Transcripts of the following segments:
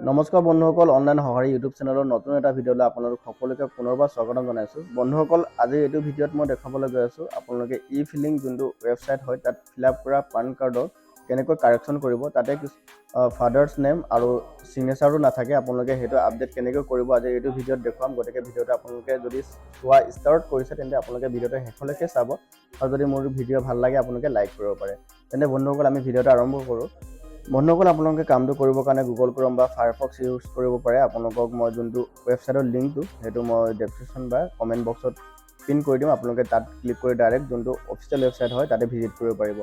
নমস্কাৰ বন্ধুসকল, অনলাইন সঁহাৰি ইউটিউব চেনেলৰ নতুন এটা ভিডিঅ'লৈ আপোনালোক সকলোকে পুনৰবাৰ স্বাগতম জনাইছোঁ। বন্ধুসকল, আজি এইটো ভিডিঅ'ত মই দেখাবলৈ গৈ আছোঁ আপোনালোকে ই-ফিলিং যোনটো ৱেবছাইট হয় তাত ফিল আপ কৰা পান কাৰ্ডৰ কেনেকৈ কাৰেকশ্যন কৰিব, তাতে ফাদাৰ্ছ নেম আৰু ছিগনেচাৰো নাথাকে, আপোনালোকে সেইটো আপডেট কেনেকৈ কৰিব আজি এইটো ভিডিঅ'ত দেখুৱাম। গতিকে ভিডিঅ'টো আপোনালোকে যদি চোৱা ষ্টাৰ্ট কৰিছে তেন্তে আপোনালোকে ভিডিঅ'টো শেষলৈকে চাব, আৰু যদি মোৰ ভিডিঅ' ভাল লাগে আপোনালোকে লাইক কৰিব পাৰে। তেন্তে বন্ধুসকল, আমি ভিডিঅ'টো আৰম্ভ কৰোঁ। বন্ধুসকল, আপোনালোকে কামটো কৰিবৰ কাৰণে গুগল ক্ৰম বা ফায়াৰফক্স ইউজ কৰিব পাৰে। আপোনালোকক মই যোনটো ৱেবছাইটৰ লিংকটো সেইটো মই ডেছক্ৰিপশ্যন বা কমেণ্ট বক্সত পিন কৰি দিম, আপোনালোকে তাত ক্লিক কৰি ডাইৰেক্ট যোনটো অফিচিয়েল ৱেবছাইট হয় তাতে ভিজিট কৰিব পাৰিব।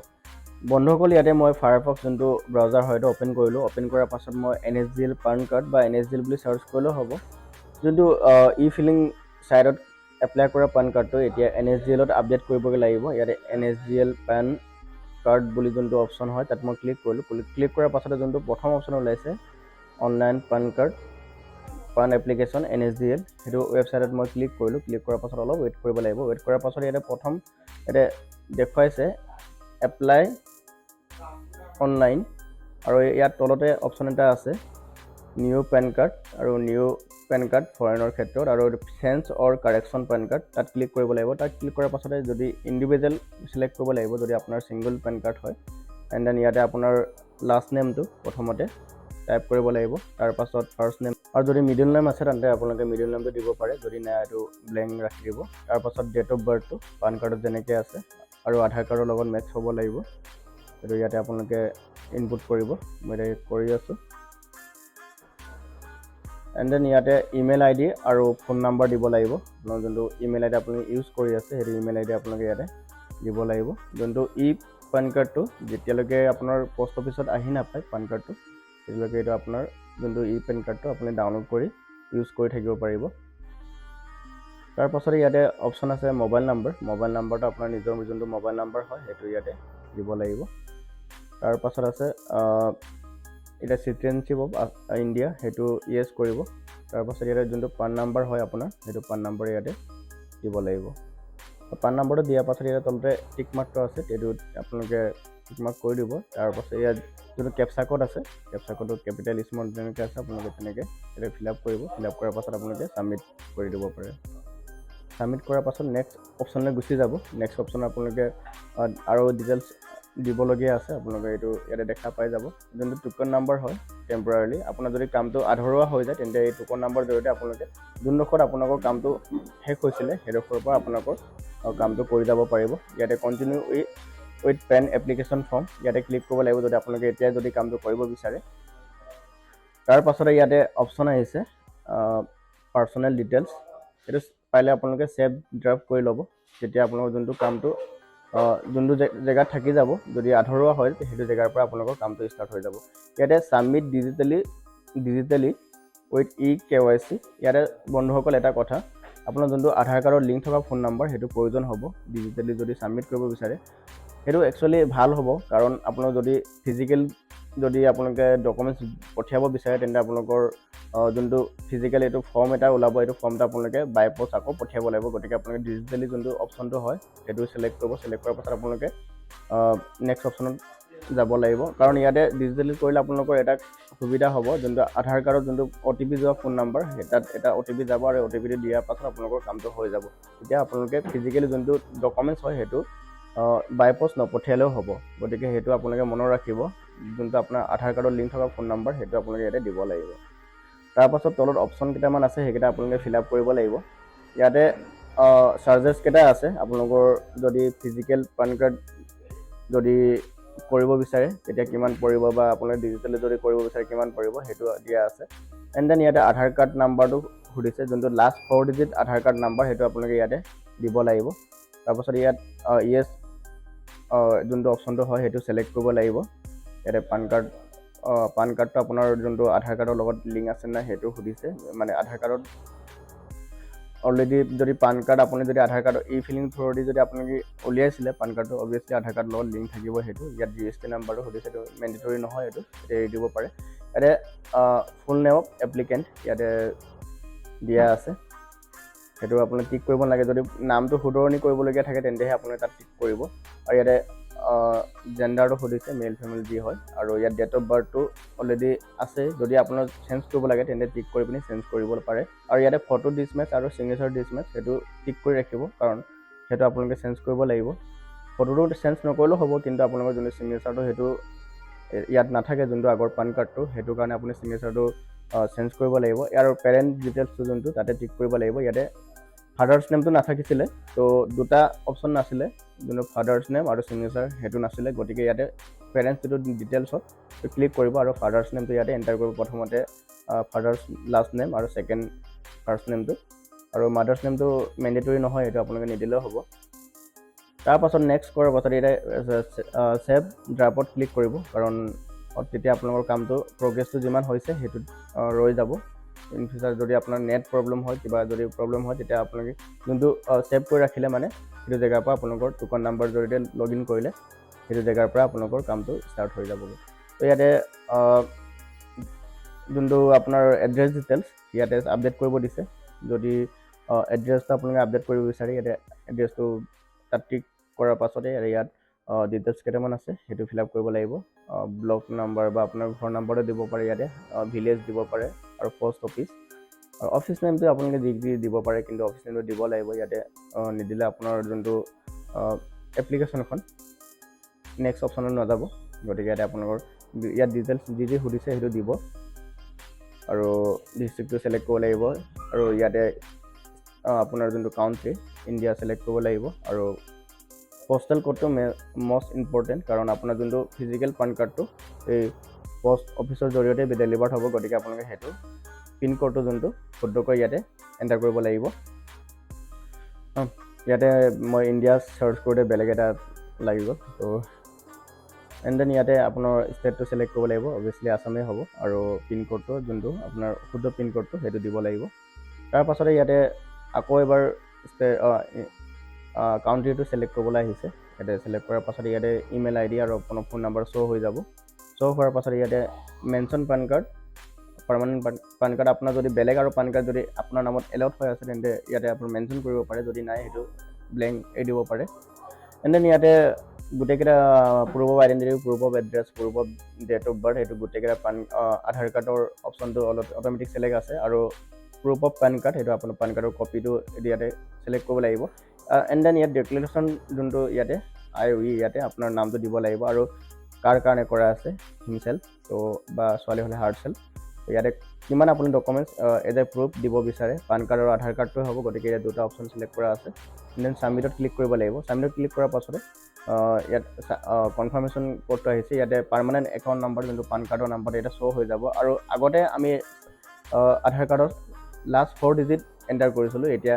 বন্ধুসকল, ইয়াতে মই ফায়াৰফক্স যোনটো ব্ৰাউজাৰ হয় সেইটো অ'পেন কৰিলোঁ। অ'পেন কৰাৰ পাছত মই NSDL পান কাৰ্ড বা NSDL বুলি চাৰ্চ কৰিলেও হ'ব। যোনটো ই-ফিলিং ছাইটত এপ্লাই কৰা পান কাৰ্ডটো এতিয়া NSDLত আপডেট কৰিবগৈ লাগিব। ইয়াতে NSDL পান কাৰ্ড বুলি যোনটো অপশ্যন হয় তাত মই ক্লিক কৰিলোঁ। ক্লিক কৰাৰ পাছতে যোনটো প্ৰথম অপশ্যন ওলাইছে online PAN card PAN application NSDL, সেইটো ৱেবছাইটত মই ক্লিক কৰিলোঁ। ক্লিক কৰাৰ পাছত অলপ ৱেইট কৰিব লাগিব। ৱেইট কৰাৰ পাছত ইয়াতে প্ৰথম দেখুৱাইছে এপ্লাই অনলাইন, আৰু ইয়াত তলতে অপশ্যন এটা আছে নিউ পেন কাৰ্ড, আৰু নিউ পেন কাৰ্ড ফৰেনৰ ক্ষেত্ৰত, আৰু চেঞ্জ অৰ কাৰেকশ্যন পেন কাৰ্ড তাত ক্লিক কৰিব লাগিব। তাত ক্লিক কৰাৰ পাছতে যদি ইণ্ডিভিজুৱেল চিলেক্ট কৰিব লাগিব যদি আপোনাৰ ছিংগল পেন কাৰ্ড হয়। এণ্ড দেন ইয়াতে আপোনাৰ লাষ্ট নেমটো প্ৰথমতে টাইপ কৰিব লাগিব, তাৰপাছত ফাৰ্ষ্ট নেম, আৰু যদি মিডিল নেম আছে তেন্তে আপোনালোকে মিডিল নেমটো দিব পাৰে, যদি নাই এইটো ব্লেংক ৰাখি দিব। তাৰপাছত ডেট অফ বাৰ্থটো পান কাৰ্ডত যেনেকৈ আছে আৰু আধাৰ কাৰ্ডৰ লগত মেটচ হ'ব লাগিব, সেইটো ইয়াতে আপোনালোকে ইনপুট কৰিব। মই এতিয়া কৰি আছোঁ। এণ্ড দেন ইয়াতে ইমেইল ID আৰু ফোন নাম্বাৰ দিব লাগিব। আপোনাৰ যোনটো ইমেইল ID আপুনি ইউজ কৰি আছে সেইটো ইমেইল ID আপোনালোকে ইয়াতে দিব লাগিব। যোনটো পান কাৰ্ডটো যেতিয়ালৈকে আপোনাৰ পষ্ট অফিচত আহি নাপায় পান কাৰ্ডটো, তেতিয়ালৈকে এইটো আপোনাৰ যোনটো পেন কাৰ্ডটো আপুনি ডাউনলোড কৰি ইউজ কৰি থাকিব পাৰিব। তাৰপাছতে ইয়াতে অপশ্যন আছে মোবাইল নাম্বাৰ। মোবাইল নাম্বাৰটো আপোনাৰ নিজৰ যোনটো মোবাইল নাম্বাৰ হয় সেইটো ইয়াতে দিব লাগিব। তাৰপাছত আছে এতিয়া চিটিজেনশ্বিপ অফ ইণ্ডিয়া, সেইটো ইয়েছ কৰিব। তাৰপাছত ইয়াতে যোনটো পান নাম্বাৰ হয় আপোনাৰ সেইটো পান নাম্বাৰ ইয়াতে দিব লাগিব। পান নাম্বাৰটো দিয়াৰ পাছত ইয়াতে তলতে টিক মাৰ্কটো আছে, সেইটো আপোনালোকে টিক মাৰ্ক কৰি দিব। তাৰপাছত ইয়াত যোনটো কেপচা কোড আছে, কেপচা কোডটো কেপিটেল স্মল যেনেকৈ আছে আপোনালোকে তেনেকৈ ইয়াতে ফিল আপ কৰিব। ফিল আপ কৰাৰ পাছত আপোনালোকে ছাবমিট কৰি দিব পাৰে। ছাবমিট কৰাৰ পাছত নেক্সট অপশ্যনলৈ গুচি যাব। নেক্সট অপশ্যনত আপোনালোকে আৰু ডিটেইলছ দিবলগীয়া আছে, আপোনালোকে এইটো ইয়াতে দেখা পাই যাব। যোনটো টোকন নাম্বাৰ হয় টেম্পৰাৰীলি, আপোনাৰ যদি কামটো আধৰুৱা হৈ যায় তেন্তে এই টোকন নাম্বাৰৰ জৰিয়তে আপোনালোকে যোনডোখৰত আপোনালোকৰ কামটো শেষ হৈছিলে সেইডোখৰৰ পৰা আপোনালোকৰ কামটো কৰি যাব পাৰিব। ইয়াতে continue with PAN application form ইয়াতে ক্লিক কৰিব লাগিব যদি আপোনালোকে এতিয়াই যদি কামটো কৰিব বিচাৰে। তাৰ পাছতে ইয়াতে অপশ্যন আহিছে পাৰ্চনেল ডিটেইলছ, সেইটো পাৰিলে আপোনালোকে ছেভ ড্ৰাফ্ট কৰি ল'ব। তেতিয়া আপোনালোকৰ যোনটো কামটো যোনটো জেগাত থাকি যাব, যদি আধৰুৱা হয় সেইটো জেগাৰ পৰা আপোনালোকৰ কামটো ষ্টাৰ্ট হৈ যাব। ইয়াতে ছাবমিট ডিজিটেলি উইথ e-kyc। ইয়াতে বন্ধুসকল এটা কথা, আপোনাৰ যোনটো আধাৰ কাৰ্ডৰ লিংক থকা ফোন নাম্বাৰ সেইটো প্ৰয়োজন হ'ব ডিজিটেলি যদি ছাবমিট কৰিব বিচাৰে। সেইটো একচুৱেলি ভাল হ'ব, কাৰণ আপোনালোক যদি ফিজিকেল যদি আপোনালোকে ডকুমেণ্টছ পঠিয়াব বিচাৰে তেন্তে আপোনালোকৰ যোনটো ফিজিকেল এইটো ফৰ্ম এটা ওলাব, এইটো ফৰ্মটো আপোনালোকে বাই পষ্ট আকৌ পঠিয়াব লাগিব। গতিকে আপোনালোকে ডিজিটেলি যোনটো অপশ্যনটো হয় সেইটো চিলেক্ট কৰিব। চিলেক্ট কৰাৰ পাছত আপোনালোকে নেক্সট অপশ্যনত যাব লাগিব, কাৰণ ইয়াতে ডিজিটেলি কৰিলে আপোনালোকৰ এটা সুবিধা হ'ব, যোনটো আধাৰ কাৰ্ডত যোনটো OTP যোৱা ফোন নাম্বাৰ সেই তাত এটা OTP যাব, আৰু OTPটো দিয়াৰ পাছত আপোনালোকৰ কামটো হৈ যাব। তেতিয়া আপোনালোকে ফিজিকেলি যোনটো ডকুমেণ্টছ হয় সেইটো বাই পষ্ট নপঠিয়ালেও হ'ব। গতিকে সেইটো আপোনালোকে মনত ৰাখিব, যোনটো আপোনাৰ আধাৰ কাৰ্ডৰ লিংক থকা ফোন নাম্বাৰ সেইটো আপোনালোকে ইয়াতে দিব লাগিব। তাৰপাছত তলত অপশ্যন কেইটামান আছে, সেইকেইটা আপোনালোকে ফিল আপ কৰিব লাগিব। ইয়াতে চাৰ্জেছ কেইটা আছে, আপোনালোকৰ যদি ফিজিকেল পান কাৰ্ড যদি কৰিব বিচাৰে তেতিয়া কিমান পৰিব, বা আপোনালোকে ডিজিটেলি যদি কৰিব বিচাৰে কিমান পৰিব, সেইটো দিয়া আছে। এণ্ড দেন ইয়াতে আধাৰ কাৰ্ড নাম্বাৰটো সুধিছে, যোনটো লাষ্ট 4 ডিজিট আধাৰ কাৰ্ড নাম্বাৰ সেইটো আপোনালোকে ইয়াতে দিব লাগিব। তাৰপাছত ইয়াত ইয়েছ যোনটো অপশ্যনটো হয় সেইটো চিলেক্ট কৰিব লাগিব। ইয়াতে পান কাৰ্ডটো আপোনাৰ যোনটো আধাৰ কাৰ্ডৰ লগত লিংক আছে নাই সেইটো সুধিছে, মানে আধাৰ কাৰ্ডত অলৰেডি যদি পান কাৰ্ড আপুনি যদি আধাৰ কাৰ্ডৰ ই-ফিলিং থ্ৰুদি যদি আপোনালোকে উলিয়াইছিলে পান কাৰ্ডটো, অবভিয়াছলি আধাৰ কাৰ্ডৰ লগত লিংক থাকিব সেইটো। ইয়াত GST নাম্বাৰটো সুধিছে, সেইটো মেণ্ডেটৰী নহয়, এইটো এৰি দিব পাৰে। ইয়াতে ফুল নেম অফ এপ্লিকেণ্ট ইয়াতে দিয়া আছে, সেইটো আপুনি টিক কৰিব নালাগে। যদি নামটো শুধৰণি কৰিবলগীয়া থাকে তেন্তেহে আপুনি তাত টিক কৰিব। আৰু ইয়াতে জেণ্ডাৰটো সুধিছে মেল ফিমেল যি হয়, আৰু ইয়াত ডেট অফ বাৰ্থটো অলৰেডি আছে। যদি আপোনাৰ চেঞ্জ কৰিব লাগে তেন্তে টিক কৰি পিনি চেঞ্জ কৰিব পাৰে। আৰু ইয়াতে ফটো ডিছমেচ আৰু ছিগনেচাৰ ডিছমেচ সেইটো টিক কৰি ৰাখিব, কাৰণ সেইটো আপোনালোকে চেঞ্জ কৰিব লাগিব। ফটোটো চেঞ্জ নকৰিলেও হ'ব, কিন্তু আপোনালোকৰ যোনটো ছিগনেচাৰটো সেইটো ইয়াত নাথাকে, যোনটো আগৰ পান কাৰ্ডটো, সেইটো কাৰণে আপুনি ছিগনেচাৰটো চেঞ্জ কৰিব লাগিব। ইয়াৰ পেৰেণ্ট ডিটেইলছটো যোনটো তাতে টিক কৰিব লাগিব। ইয়াতে ফাদাৰ্ছ নেমটো নাথাকিছিলে, তো দুটা অপশ্যন নাছিলে, যোনটো ফাদাৰ্ছ নেম আৰু ছিগনেচাৰ সেইটো নাছিলে। গতিকে ইয়াতে পেৰেণ্টছ যিটো ডিটেইলছত ক্লিক কৰিব আৰু ফাদাৰ্ছ নেমটো ইয়াতে এণ্টাৰ কৰিব। প্ৰথমতে ফাদাৰ্ছ লাষ্ট নেম আৰু ছেকেণ্ড ফাৰ্ষ্ট নেমটো, আৰু মাদাৰ্ছ নেমটো মেণ্ডেটৰী নহয়, সেইটো আপোনালোকে নিদিলেও হ'ব। তাৰপাছত নেক্সট কৰাৰ পাছত ইয়াতে ছেভ ড্ৰাফত ক্লিক কৰিব, কাৰণ তেতিয়া আপোনালোকৰ কামটো প্ৰগ্ৰেছটো যিমান হৈছে সেইটোত ৰৈ যাব। ইন ফিউচাৰ যদি আপোনাৰ নেট প্ৰব্লেম হয়, কিবা যদি প্ৰব্লেম হয়, তেতিয়া আপোনালোকে যোনটো ছেভ কৰি ৰাখিলে মানে সেইটো জেগাৰ পৰা আপোনালোকৰ টোকন নাম্বাৰ জৰিয়তে লগ ইন কৰিলে সেইটো জেগাৰ পৰা আপোনালোকৰ কামটো ষ্টাৰ্ট হৈ যাবগৈ। তো ইয়াতে যোনটো আপোনাৰ এড্ৰেছ ডিটেইলছ ইয়াতে আপডেট কৰিব দিছে। যদি এড্ৰেছটো আপোনালোকে আপডেট কৰিব বিচাৰে, ইয়াতে এড্ৰেছটো তাত টিক কৰাৰ পাছতে ইয়াত ডিটেইলছ কেইটামান আছে, সেইটো ফিল আপ কৰিব লাগিব। ব্লক নাম্বাৰ বা আপোনাৰ ঘৰ নাম্বাৰটো দিব পাৰে, ইয়াতে ভিলেজ দিব পাৰে, আৰু পোষ্ট অফিচ আৰু অফিচ নেমটো আপোনালোকে যি দিব পাৰে, কিন্তু অফিচ নেমটো দিব লাগিব। ইয়াতে নিদিলে আপোনাৰ যোনটো এপ্লিকেশ্যনখন নেক্সট অপশ্যনত নাযাব। গতিকে ইয়াতে আপোনালোকৰ ইয়াত ডিটেইলছ যি সুধিছে সেইটো দিব, আৰু ডিষ্ট্ৰিক্টটো ছিলেক্ট কৰিব লাগিব, আৰু ইয়াতে আপোনাৰ যোনটো কাউণ্ট্ৰি ইণ্ডিয়া ছিলেক্ট কৰিব লাগিব। আৰু পোষ্টেল কোডটো মষ্ট ইম্পৰ্টেণ্ট, কাৰণ আপোনাৰ যোনটো ফিজিকেল পান কাৰ্ডটো এই পোষ্ট অফিচৰ জৰিয়তে ডেলিভাৰ্ড হ'ব। গতিকে আপোনালোকে সেইটো পিনক'ডটো যোনটো শুদ্ধকৈ ইয়াতে এণ্টাৰ কৰিব লাগিব। ইয়াতে মই ইণ্ডিয়া চাৰ্চ কৰোঁতে বেলেগ এটা লাগিব, তো এণ্ড দেন ইয়াতে আপোনাৰ ষ্টেটটো ছিলেক্ট কৰিব লাগিব, অভিয়াছলি আছামেই হ'ব, আৰু পিনক'ডটো যোনটো আপোনাৰ শুদ্ধ পিনক'ডটো সেইটো দিব লাগিব। তাৰপাছতে ইয়াতে আকৌ এবাৰ কাউণ্ট্ৰিটো ছিলেক্ট কৰিবলৈ আহিছে। ইয়াতে ছিলেক্ট কৰাৰ পাছত ইয়াতে ইমেইল আইডি আৰু আপোনাৰ ফোন নাম্বাৰ শ্ব' হৈ যাব। শ্ব' হোৱাৰ পাছত ইয়াতে mention PAN card, permanent PAN card আপোনাৰ যদি বেলেগ আৰু পান কাৰ্ড যদি আপোনাৰ নামত এলাউড হৈ আছে তেন্তে ইয়াতে আপুনি মেনশ্যন কৰিব পাৰে, যদি নাই সেইটো ব্লেংক এৰি দিব পাৰে। এণ্ড দেন ইয়াতে গোটেইকেইটা proof of identity, proof of address, proof of date of birth, সেইটো গোটেইকেইটা আধাৰ কাৰ্ডৰ অপশ্যনটো অলপ অট'মেটিক ছিলেক্ট আছে, আৰু প্ৰুফ অফ পান কাৰ্ড সেইটো আপোনাৰ পান কাৰ্ডৰ কপিটো ইয়াতে ছিলেক্ট কৰিব লাগিব। এণ্ড দেন ইয়াত ডিক্লেৰেশ্যন যোনটো ইয়াতে ইয়াতে আপোনাৰ নামটো দিব লাগিব, আৰু কাৰ কাৰণে কৰা আছে, হিমছেল্ফ তো বা ছোৱালী হ'লে হাৰ্টছেল্ফ। ইয়াতে কিমান আপুনি ডকুমেণ্টছ এজ এ প্ৰুফ দিব বিচাৰে, পান কাৰ্ড আৰু আধাৰ কাৰ্ডটোৱে হ'ব। গতিকে ইয়াত দুটা অপশ্যন ছিলেক্ট কৰা আছে। দেন ছাবমিটত ক্লিক কৰিব লাগিব। ছাবমিটত ক্লিক কৰাৰ পাছতে ইয়াত কনফাৰ্মেশ্যন ক'ডটো আহিছে। ইয়াতে পাৰ্মানেণ্ট একাউণ্ট নাম্বাৰ যোনটো পান কাৰ্ডৰ নাম্বাৰটো ইয়াতে শ্ব' হৈ যাব, আৰু আগতে আমি আধাৰ কাৰ্ডত লাষ্ট 4 ডিজিট এণ্টাৰ কৰিছিলোঁ, এতিয়া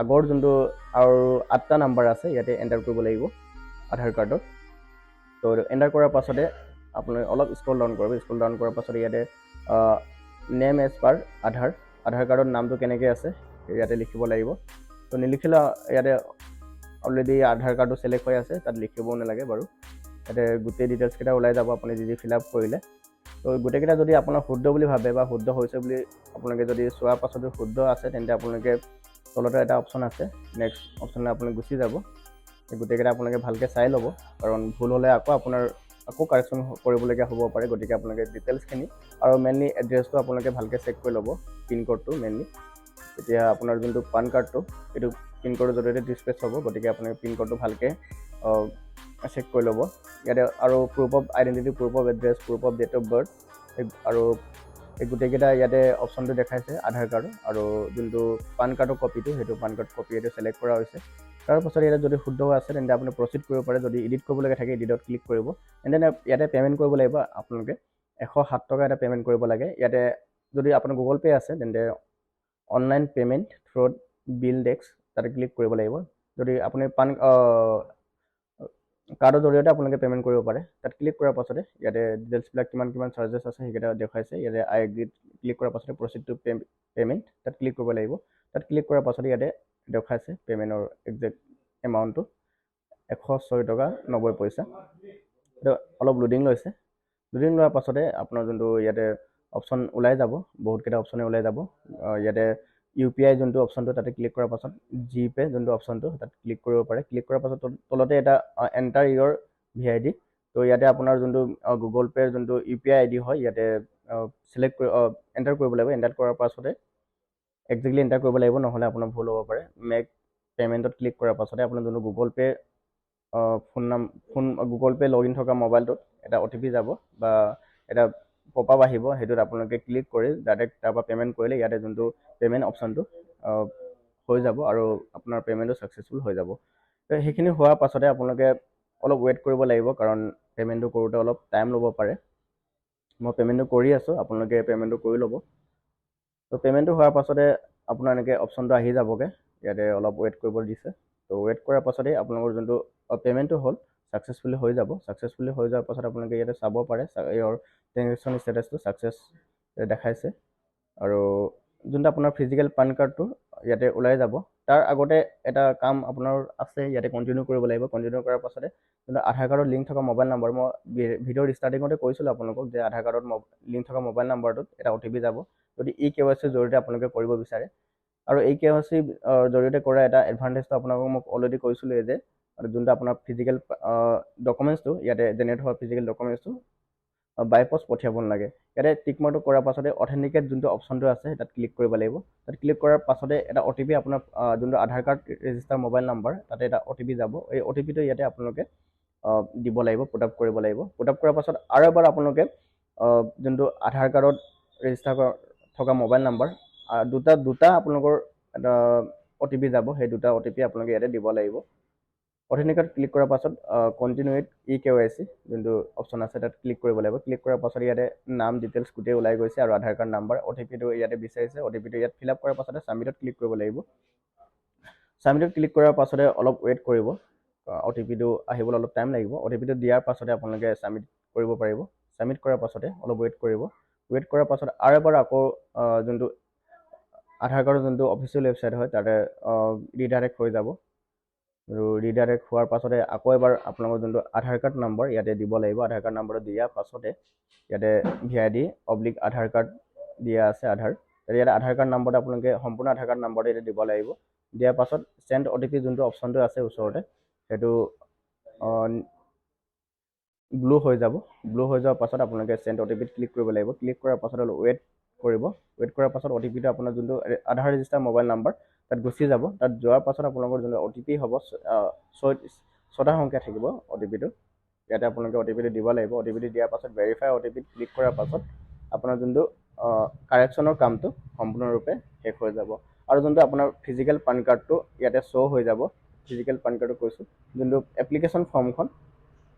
আগৰ যোনটো আৰু 8টা নাম্বাৰ আছে ইয়াতে এণ্টাৰ কৰিব লাগিব আধাৰ কাৰ্ডত। তো এণ্টাৰ কৰাৰ পাছতে আপুনি অলপ স্ক্ৰল ডাউন কৰিব। স্ক্ৰল ডাউন কৰাৰ পাছতে ইয়াতে নেম এজ পাৰ আধাৰ কাৰ্ডত নামটো কেনেকৈ আছে ইয়াতে লিখিব লাগিব। তো নিলিখিলে ইয়াতে অলৰেডি আধাৰ কাৰ্ডটো ছিলেক্ট হৈ আছে, তাত লিখিবও নালাগে বাৰু। ইয়াতে গোটেই ডিটেইলছকেইটা ওলাই যাব আপুনি যি ফিল আপ কৰিলে। তো গোটেইকেইটা যদি আপোনাৰ শুদ্ধ বুলি ভাবে বা শুদ্ধ হৈছে বুলি আপোনালোকে যদি চোৱাৰ পাছতো শুদ্ধ আছে, তেন্তে আপোনালোকে তলতে এটা অপশ্যন আছে, নেক্সট অপশ্যনলৈ আপুনি গুচি যাব। গোটেইকেইটা আপোনালোকে ভালকৈ চাই ল'ব, কাৰণ ভুল হ'লে আকৌ কাৰেকশ্যন কৰিবলগীয়া হ'ব পাৰে। গতিকে আপোনালোকে ডিটেইলছখিনি আৰু মেইনলি এড্ৰেছটো আপোনালোকে ভালকৈ চেক কৰি ল'ব, পিনক'ডটো মেইনলি। এতিয়া আপোনাৰ যোনটো পান কাৰ্ডটো এইটো পিনক'ডৰ জৰিয়তে ডিছপ্লেচ হ'ব। গতিকে আপোনালোকে পিনক'ডটো ভালকৈ চেক কৰি ল'ব। ইয়াতে আৰু proof of identity, proof of address, proof of date of birth, আৰু এই গোটেইকেইটা ইয়াতে অপশ্যনটো দেখাইছে আধাৰ কাৰ্ড, আৰু যোনটো পান কাৰ্ডৰ কপিটো সেইটো পান কাৰ্ড কপি ইয়াতে ছিলেক্ট কৰা হৈছে। তাৰপাছত ইয়াতে যদি শুদ্ধ হৈ আছে তেন্তে আপুনি প্ৰচিড কৰিব পাৰে। যদি এডিট কৰিবলগীয়া থাকে এডিটত ক্লিক কৰিব। এণ্ড দেন ইয়াতে পে'মেণ্ট কৰিব লাগিব। আপোনালোকে 107 টকা এটা পে'মেণ্ট কৰিব লাগে। ইয়াতে যদি আপোনাৰ গুগল পে' আছে তেন্তে অনলাইন পে'মেণ্ট থ্ৰুত বিল ডেস্ক তাতে ক্লিক কৰিব লাগিব। যদি আপুনি কাৰ্ডৰ জৰিয়তে আপোনালোকে পে'মেণ্ট কৰিব পাৰে। তাত ক্লিক কৰাৰ পাছতে ইয়াতে ডিটেইলছবিলাক কিমান চাৰ্জেছ আছে সেইকেইটা দেখুৱাইছে। ইয়াতে আই এগ্ৰিত ক্লিক কৰাৰ পাছতে প্ৰচিড টু পে'মেণ্ট তাত ক্লিক কৰিব লাগিব। তাত ক্লিক কৰাৰ পাছতে ইয়াতে দেখুৱাইছে পে'মেণ্টৰ একজেক্ট এমাউণ্টটো 106 টকা 90 পইচা। এইটো অলপ লোডিং লৈছে। লোডিং লোৱাৰ পাছতে আপোনাৰ যোনটো ইয়াতে অপশ্যন ওলাই যাব, বহুতকেইটা অপশ্যনে ওলাই যাব। ইয়াতে UPI যোনটো অপশ্যনটো তাতে ক্লিক কৰাৰ পাছত জিপে যোনটো অপশ্যনটো তাত ক্লিক কৰিব পাৰে ক্লিক কৰাৰ পাছত তলতে এটা এণ্টাৰ ইয়ৰ VID তো ইয়াতে আপোনাৰ যোনটো গুগল পেৰ যোনটো UPI ID হয় ইয়াতে চিলেক্ট কৰি এণ্টাৰ কৰিব লাগিব এণ্টাৰ কৰাৰ পাছতে একজেক্টলি এণ্টাৰ কৰিব লাগিব নহ'লে আপোনাৰ ভুল হ'ব পাৰে মেক পে'মেণ্টত ক্লিক কৰাৰ পাছতে আপোনাৰ যোনটো Google pay Google pay login থকা মোবাইলটোত এটা OTP যাব বা এটা পপআপ আহিব সেইটোত আপোনালোকে ক্লিক কৰি ডাইৰেক্ট তাৰপৰা পে'মেণ্ট কৰিলে ইয়াতে যোনটো পে'মেণ্ট অপশ্যনটো হৈ যাব আৰু আপোনাৰ পে'মেণ্টটো ছাকচেছফুল হৈ যাব তো সেইখিনি হোৱাৰ পাছতে আপোনালোকে অলপ ৱেইট কৰিব লাগিব কাৰণ পে'মেণ্টটো কৰোঁতে অলপ টাইম ল'ব পাৰে মই পে'মেণ্টটো কৰি আছোঁ আপোনালোকে পে'মেণ্টটো কৰি ল'ব তো পে'মেণ্টটো হোৱাৰ পাছতে আপোনাৰ এনেকৈ অপশ্যনটো আহি যাবগৈ ইয়াতে অলপ ৱেইট কৰিব দিছে তো ৱেইট কৰাৰ পাছতেই আপোনালোকৰ যোনটো পে'মেণ্টটো হ'ল ছাকচেছফুলি হৈ যাব ছাকচেছফুলি হৈ যোৱাৰ পাছত আপোনালোকে ইয়াতে চাব পাৰে ইয়াৰ ট্ৰেনজেকশ্যন ষ্টেটাছটো ছাকচেছ দেখাইছে আৰু যোনটো আপোনাৰ ফিজিকেল পান কাৰ্ডটো ইয়াতে ওলাই যাব তাৰ আগতে এটা কাম আপোনাৰ আছে ইয়াতে কণ্টিনিউ কৰিব লাগিব কণ্টিনিউ কৰাৰ পাছতে যোনটো আধাৰ কাৰ্ডৰ লিংক থকা মোবাইল নম্বৰ মই ভিডিঅ'ৰ ষ্টাৰ্টিঙতে কৈছিলোঁ আপোনালোকক যে আধাৰ কাৰ্ডত লিংক থকা মোবাইল নম্বৰটোত এটা OTP যাব যদি e-kycৰ জৰিয়তে আপোনালোকে কৰিব বিচাৰে আৰু e-kyc জৰিয়তে কৰা এটা এডভান্টেজটো আপোনালোকক মই অলৰেডি কৈছিলোঁ যে যোনটো আপোনাৰ ফিজিকেল ডকুমেণ্টছটো ইয়াতে জেনেৰেট হোৱা ফিজিকেল ডকুমেণ্টছটো বাই পষ্ট পঠিয়াব নালাগে ইয়াতে টিকমাৰটো কৰাৰ পাছতে অথেণ্টিকেট যোনটো অপশ্যনটো আছে তাত ক্লিক কৰিব লাগিব তাত ক্লিক কৰাৰ পাছতে এটা OTP আপোনাৰ যোনটো আধাৰ কাৰ্ড ৰেজিষ্টাৰ মোবাইল নম্বৰ তাতে এটা OTP যাব এই OTPটো ইয়াতে আপোনালোকে দিব লাগিব পুট আপ কৰিব লাগিব পুট আপ কৰাৰ পাছত আৰু এবাৰ আপোনালোকে যোনটো আধাৰ কাৰ্ডত ৰেজিষ্টাৰ থকা মোবাইল নম্বৰ দুটা আপোনালোকৰ এটা OTP যাব সেই দুটা OTP আপোনালোকে ইয়াতে দিব লাগিব অথেণ্টিকেট ক্লিক কৰাৰ পাছত কণ্টিনিউ উইথ e-kyc যোনটো অপশ্যন আছে তাত ক্লিক কৰিব লাগিব ক্লিক কৰাৰ পাছত ইয়াতে নাম ডিটেইলছ গোটেই ওলাই গৈছে আৰু আধাৰ কাৰ্ড নাম্বাৰ OTPটো ইয়াতে বিচাৰিছে OTPটো ইয়াত ফিল আপ কৰাৰ পাছতে ছাবমিটত ক্লিক কৰিব লাগিব ছাবমিটত ক্লিক কৰাৰ পাছতে অলপ ৱেইট কৰিব OTPটো আহিবলৈ অলপ টাইম লাগিব OTPটো দিয়াৰ পাছতে আপোনালোকে ছাবমিট কৰিব পাৰিব ছাবমিট কৰাৰ পাছতে অলপ ৱেইট কৰিব ৱেইট কৰাৰ পাছত আৰু এবাৰ আকৌ যোনটো আধাৰ কাৰ্ডৰ যোনটো অফিচিয়েল ৱেবছাইট হয় তাতে ৰিডাইৰেক্ট হৈ যাব আৰু ৰিডাইৰেক্ট হোৱাৰ পাছতে আকৌ এবাৰ আপোনালোকৰ যোনটো আধাৰ কাৰ্ড নম্বৰ ইয়াতে দিব লাগিব আধাৰ কাৰ্ড নম্বৰটো দিয়াৰ পাছতে ইয়াতে VID আধাৰ কাৰ্ড দিয়া আছে আধাৰ ইয়াতে আধাৰ কাৰ্ড নম্বৰটো আপোনালোকে সম্পূৰ্ণ আধাৰ কাৰ্ড নম্বৰটো ইয়াতে দিব লাগিব দিয়াৰ পাছত চেণ্ড OTP যোনটো অপশ্যনটো আছে ওচৰতে সেইটো ব্লু হৈ যাব ব্লু হৈ যোৱাৰ পাছত আপোনালোকে চেণ্ড OTPত ক্লিক কৰিব লাগিব ক্লিক কৰাৰ পাছত অলপ ৱেইট কৰিব ৱেইট কৰাৰ পাছত OTPটো আপোনাৰ যোনটো আধাৰ ৰেজিষ্টাৰ মোবাইল নম্বৰ তাত গুচি যাব তাত যোৱাৰ পাছত আপোনালোকৰ যোনটো OTP হ'ব 6টা সংখ্যা থাকিব OTPটো ইয়াতে আপোনালোকে OTPটো দিব লাগিব OTPটো দিয়াৰ পাছত ভেৰিফাই OTPত ক্লিক কৰাৰ পাছত আপোনাৰ যোনটো কাৰেকশ্যনৰ কামটো সম্পূৰ্ণৰূপে শেষ হৈ যাব আৰু যোনটো আপোনাৰ ফিজিকেল পান কাৰ্ডটো ইয়াতে শ্ব' হৈ যাব ফিজিকেল পান কাৰ্ডটো কৈছোঁ যোনটো এপ্লিকেশ্যন ফৰ্মখন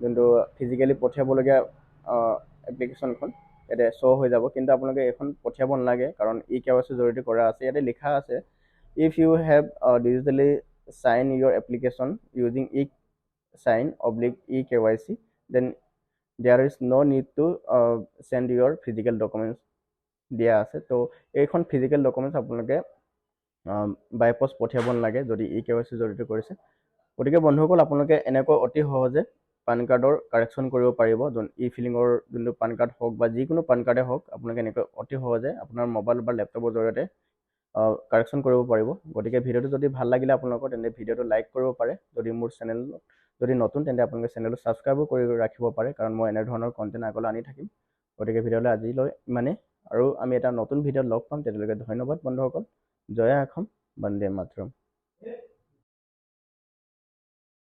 যোনটো ফিজিকেলি পঠিয়াবলগীয়া এপ্লিকেশ্যনখন ইয়াতে শ্ব' হৈ যাব কিন্তু আপোনালোকে এইখন পঠিয়াব নালাগে কাৰণ e-kyc জৰিয়তে কৰা আছে ইয়াতে লিখা আছে if you have digitally sign your application using e-kyc then there is no need to send your physical documents দিয়া আছে তো এইখন ফিজিকেল ডকুমেণ্টছ আপোনালোকে বাই পষ্ট পঠিয়াব নালাগে যদি e-kyc জৰিয়তে কৰিছে গতিকে বন্ধুসকল আপোনালোকে এনেকৈ অতি সহজে পান কাৰ্ডৰ কাৰেকশ্যন কৰিব পাৰিব ই-ফিলিঙৰ যোনটো পান কাৰ্ড হওক বা যিকোনো পান কাৰ্ডে হওক আপোনালোকে এনেকৈ অতি সহজে আপোনাৰ মোবাইল বা লেপটপৰ জৰিয়তে কাৰেকশ্যন কৰিব পাৰিব গতিকে ভিডিঅ'টো যদি ভাল লাগিলে আপোনালোকৰ তেন্তে ভিডিঅ'টো লাইক কৰিব পাৰে যদি মোৰ চেনেল যদি নতুন তেন্তে আপোনালোকে চেনেলটো ছাবস্ক্ৰাইবো কৰি ৰাখিব পাৰে কাৰণ মই এনেধৰণৰ কণ্টেণ্ট আগলৈ আনি থাকিম গতিকে ভিডিঅ'লৈ আজিলৈ ইমানেই আৰু আমি এটা নতুন ভিডিঅ'ত লগ পাম তেতিয়ালৈকে ধন্যবাদ বন্ধুসকল জয় অসম বন্দে মাতৰম